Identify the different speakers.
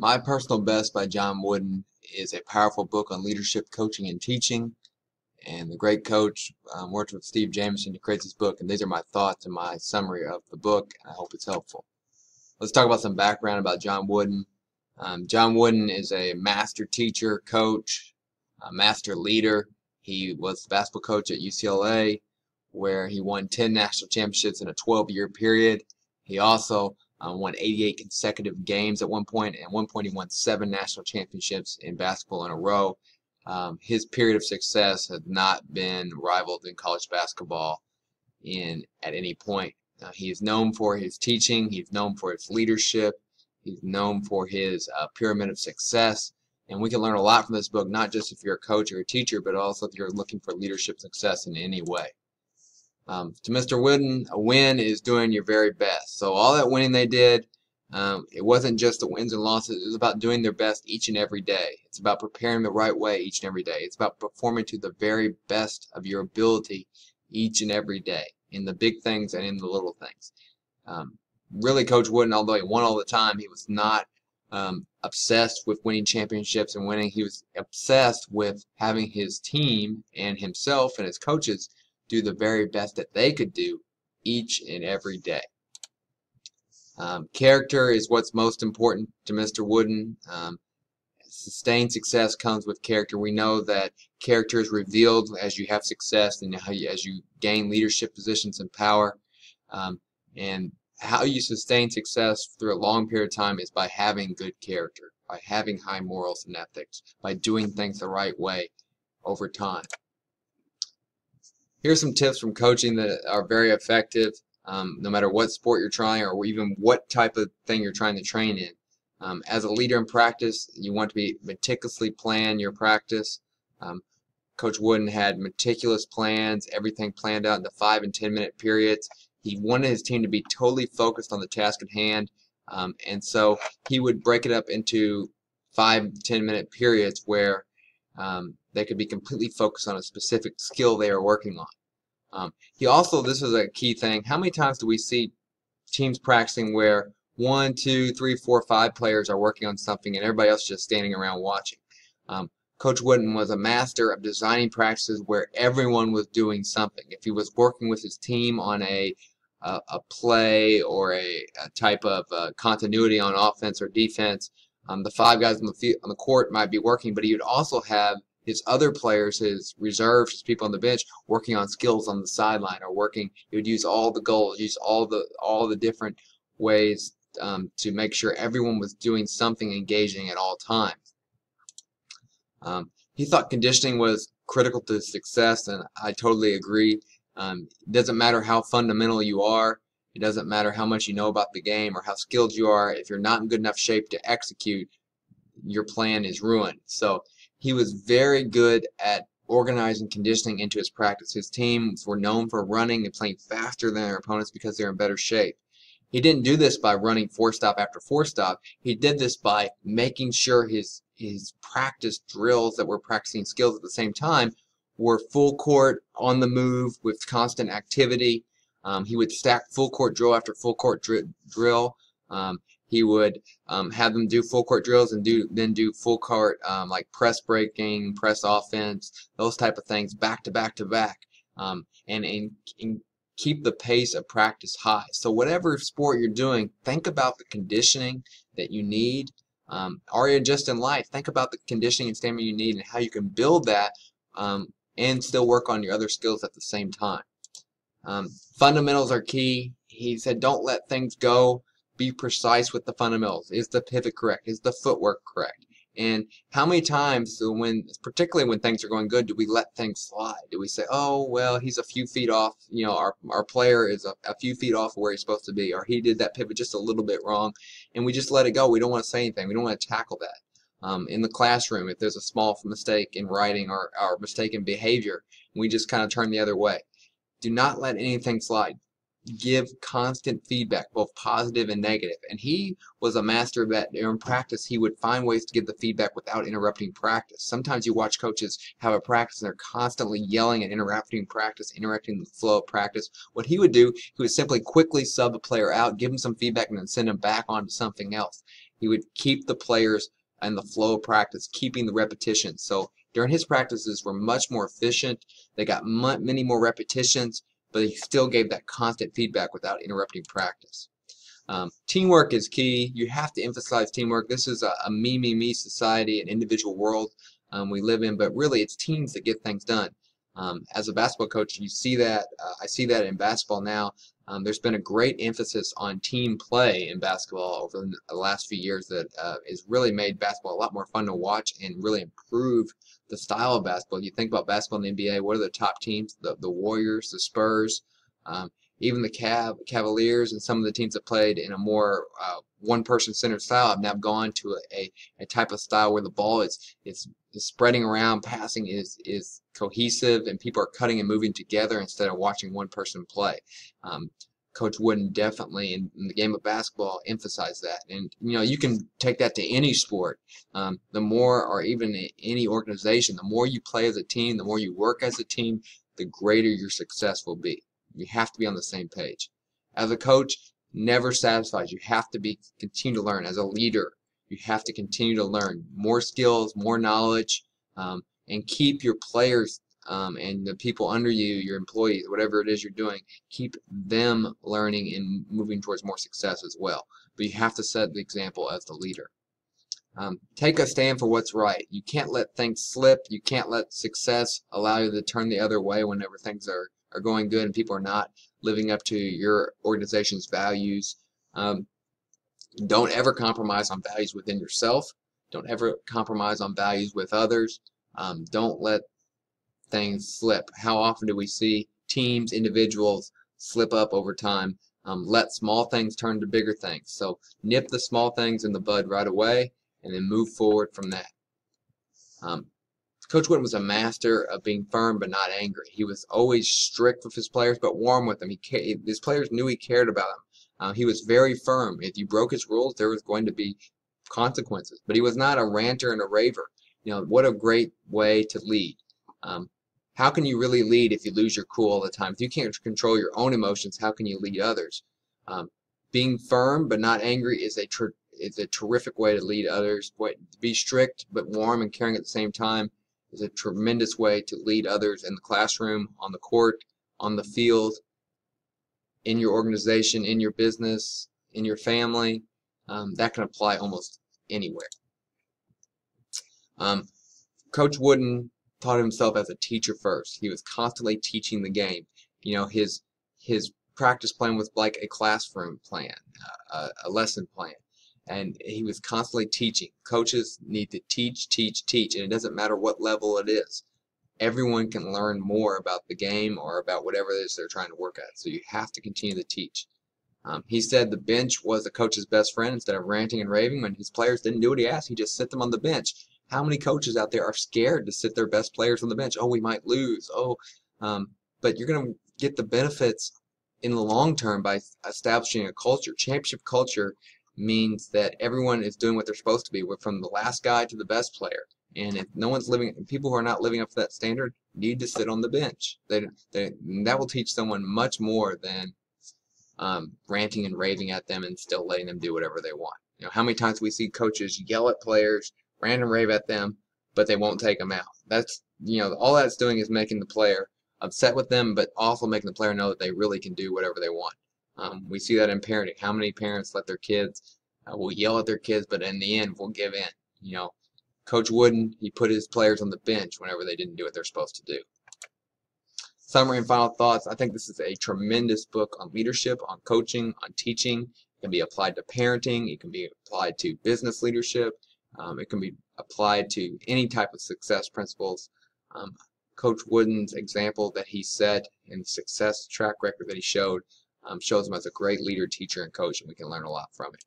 Speaker 1: My Personal Best by John Wooden is a powerful book on leadership, coaching, and teaching. And the great coach worked with Steve Jameson to create this book. And these are my thoughts and my summary of the book. I hope it's helpful. Let's talk about some background about John Wooden. John Wooden is a master teacher, coach, a master leader. He was the basketball coach at UCLA, where he won 10 national championships in a 12-year period. He also won 88 consecutive games at one point. At one point, he won 7 national championships in basketball in a row. His period of success has not been rivaled in college basketball at any point. He is known for his teaching. He's known for his leadership. He's known for his pyramid of success. And we can learn a lot from this book, not just if you're a coach or a teacher, but also if you're looking for leadership success in any way. To Mr. Wooden, a win is doing your very best. So all that winning they did, it wasn't just the wins and losses. It was about doing their best each and every day. It's about preparing the right way each and every day. It's about performing to the very best of your ability each and every day, in the big things and in the little things. Really, Coach Wooden, although he won all the time, he was not obsessed with winning championships and winning. He was obsessed with having his team and himself and his coaches do the very best that they could do each and every day. Character is what's most important to Mr. Wooden. Sustained success comes with character. We know that character is revealed as you have success and as you gain leadership positions and power. And how you sustain success through a long period of time is by having good character, by having high morals and ethics, by doing things the right way over time. Here's some tips from coaching that are very effective, no matter what sport you're trying or even what type of thing you're trying to train in. As a leader in practice, you want to meticulously plan your practice. Coach Wooden had meticulous plans, everything planned out into 5 and 10-minute periods. He wanted his team to be totally focused on the task at hand, and so he would break it up into 5 to 10-minute periods where they could be completely focused on a specific skill they are working on. This is a key thing, how many times do we see teams practicing where 1, 2, 3, 4, 5 players are working on something and everybody else is just standing around watching? Coach Wooden was a master of designing practices where everyone was doing something. If he was working with his team on a play or a type of continuity on offense or defense, the 5 guys on the court might be working, but he would also have his other players, his reserves, his people on the bench, working on skills on the sideline or working. He would use all the goals, use all the different ways to make sure everyone was doing something engaging at all times. He thought conditioning was critical to success, and I totally agree. It doesn't matter how fundamental you are. It doesn't matter how much you know about the game or how skilled you are. If you're not in good enough shape to execute, your plan is ruined. So he was very good at organizing conditioning into his practice. His teams were known for running and playing faster than their opponents because they're in better shape. He didn't do this by running 4-stop after 4-stop. He did this by making sure his practice drills that were practicing skills at the same time were full court, on the move, with constant activity. He would stack full court drill after full court drill. He would have them do full court drills and then do full court like press breaking, press offense, those type of things back to back to back, and keep the pace of practice high. So whatever sport you're doing, think about the conditioning that you need, or just in life, think about the conditioning and stamina you need and how you can build that and still work on your other skills at the same time. Fundamentals are key. He said, don't let things go. Be precise with the fundamentals. Is the pivot correct? Is the footwork correct? And how many times, particularly when things are going good, do we let things slide? Do we say, oh, well, he's a few feet off, our player is a few feet off where he's supposed to be, or he did that pivot just a little bit wrong, and we just let it go. We don't want to say anything. We don't want to tackle that. In the classroom, if there's a small mistake in writing or mistake in behavior, we just kind of turn the other way. Do not let anything slide. give constant feedback, both positive and negative. And he was a master of that. In practice, he would find ways to give the feedback without interrupting practice. Sometimes you watch coaches have a practice and they're constantly yelling and interrupting practice, interrupting the flow of practice. What he would do, he would simply quickly sub the player out, give him some feedback, and then send him back on to something else. He would keep the players in the flow of practice, keeping the repetition. So during his practices were much more efficient. They got many more repetitions, but he still gave that constant feedback without interrupting practice. Teamwork is key. You have to emphasize teamwork. This is a me society, an individual world we live in, but really it's teams that get things done. As a basketball coach, you see that. I see that in basketball now. There's been a great emphasis on team play in basketball over the last few years that has really made basketball a lot more fun to watch and really improve the style of basketball. You think about basketball in the NBA, what are the top teams? The Warriors, the Spurs, even the Cavaliers, and some of the teams that played in a more one-person centered style have now gone to a type of style where the ball is spreading around, passing is cohesive, and people are cutting and moving together instead of watching one person play. Coach Wooden definitely in the game of basketball emphasized that. And you can take that to any sport. The more, or even any organization, the more you play as a team, the more you work as a team, the greater your success will be. You have to be on the same page. As a coach, never satisfies. You have to continue to learn. As a leader, you have to continue to learn more skills, more knowledge, and keep your players and the people under you, your employees, whatever it is you're doing, keep them learning and moving towards more success as well. But you have to set the example as the leader. Take a stand for what's right. You can't let things slip. You can't let success allow you to turn the other way whenever things are going good and people are not living up to your organization's values. Don't ever compromise on values within yourself. Don't ever compromise on values with others. Don't let things slip. How often do we see teams, individuals slip up over time? Let small things turn to bigger things. So nip the small things in the bud right away and then move forward from that. Coach Wooden was a master of being firm but not angry. He was always strict with his players but warm with them. His players knew he cared about them. He was very firm. If you broke his rules, there was going to be consequences. But he was not a ranter and a raver. What a great way to lead. How can you really lead if you lose your cool all the time? If you can't control your own emotions, how can you lead others? Being firm but not angry is a terrific way to lead others. To be strict but warm and caring at the same time is a tremendous way to lead others in the classroom, on the court, on the field, in your organization, in your business, in your family. That can apply almost anywhere. Coach Wooden taught himself as a teacher first. He was constantly teaching the game. His practice plan was like a classroom plan, a lesson plan. And he was constantly teaching. Coaches need to teach, and it doesn't matter what level it is. Everyone can learn more about the game or about whatever it is they're trying to work at. So you have to continue to teach. He said the bench was the coach's best friend. Instead of ranting and raving when his players didn't do what he asked, he just sit them on the bench. How many coaches out there are scared to sit their best players on the bench? Oh, we might lose. But you're going to get the benefits in the long term by establishing a culture. Championship culture means that everyone is doing what they're supposed to be, from the last guy to the best player. And if people who are not living up to that standard need to sit on the bench. That will teach someone much more than ranting and raving at them and still letting them do whatever they want. How many times we see coaches yell at players, rant and rave at them, but they won't take them out. That's all that's doing is making the player upset with them, but also making the player know that they really can do whatever they want. We see that in parenting. How many parents let their kids will yell at their kids, but in the end will give in? Coach Wooden, he put his players on the bench whenever they didn't do what they're supposed to do. Summary and final thoughts. I think this is a tremendous book on leadership, on coaching, on teaching. It can be applied to parenting. It can be applied to business leadership. It can be applied to any type of success principles. Coach Wooden's example that he set and success track record that he showed shows him as a great leader, teacher, and coach, and we can learn a lot from it.